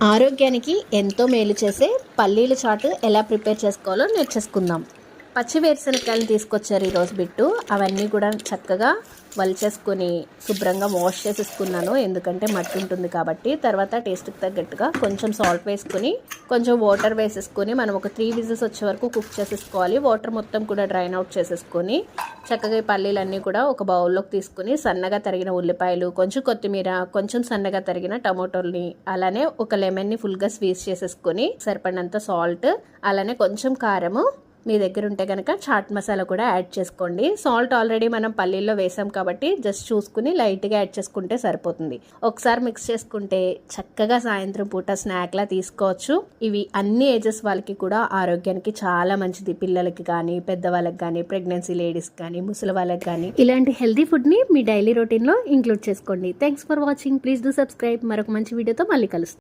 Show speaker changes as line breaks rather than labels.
ఆరోగ్యానికి ఎంతో మేలు చేసే పల్లీల చాటు ఎలా ప్రిపేర్ చేసుకోవాలో నేర్చేసుకుందాం. పచ్చి వేరుశనగకాయలను తీసుకొచ్చారు ఈరోజు బిట్టు. అవన్నీ కూడా చక్కగా వలిచేసుకొని శుభ్రంగా వాష్ చేసేసుకున్నాను, ఎందుకంటే మట్టి ఉంటుంది కాబట్టి. తర్వాత టేస్ట్కి తగ్గట్టుగా కొంచెం సాల్ట్ వేసుకొని కొంచెం వాటర్ వేసేసుకొని మనం ఒక 3 విజిల్స్ వచ్చే వరకు కుక్ చేసేసుకోవాలి. వాటర్ మొత్తం కూడా డ్రైన్ అవుట్ చేసేసుకొని చక్కగా ఈ పల్లీలన్నీ కూడా ఒక బౌల్లోకి తీసుకుని సన్నగా తరిగిన ఉల్లిపాయలు, కొంచెం కొత్తిమీర, కొంచెం సన్నగా తరిగిన టమాటోల్ని, అలానే ఒక లెమన్ని ఫుల్గా స్క్వీజ్ చేసేసుకొని సరిపడినంత సాల్ట్, అలానే కొంచెం కారము, మీ దగ్గర ఉంటే కనుక చాట్ మసాలా కూడా యాడ్ చేసుకోండి. సాల్ట్ ఆల్రెడీ మనం పల్లీల్లో వేసాం కాబట్టి జస్ట్ చూసుకుని లైట్గా యాడ్ చేసుకుంటే సరిపోతుంది. ఒకసారి మిక్స్ చేసుకుంటే చక్కగా సాయంత్రం పూట స్నాక్లా తీసుకోవచ్చు. ఇవి అన్ని ఏజెస్ వాళ్ళకి కూడా ఆరోగ్యానికి చాలా మంచిది. పిల్లలకి కానీ, పెద్దవాళ్ళకి కానీ, ప్రెగ్నెన్సీ లేడీస్ కానీ, ముసలి వాళ్ళకి కానీ ఇలాంటి హెల్తీ ఫుడ్ని మీ డైలీ రొటీన్లో ఇంక్లూడ్ చేసుకోండి. Thanks for watching. Please do subscribe. మరొక మంచి వీడియోతో మళ్ళీ కలుస్తాం.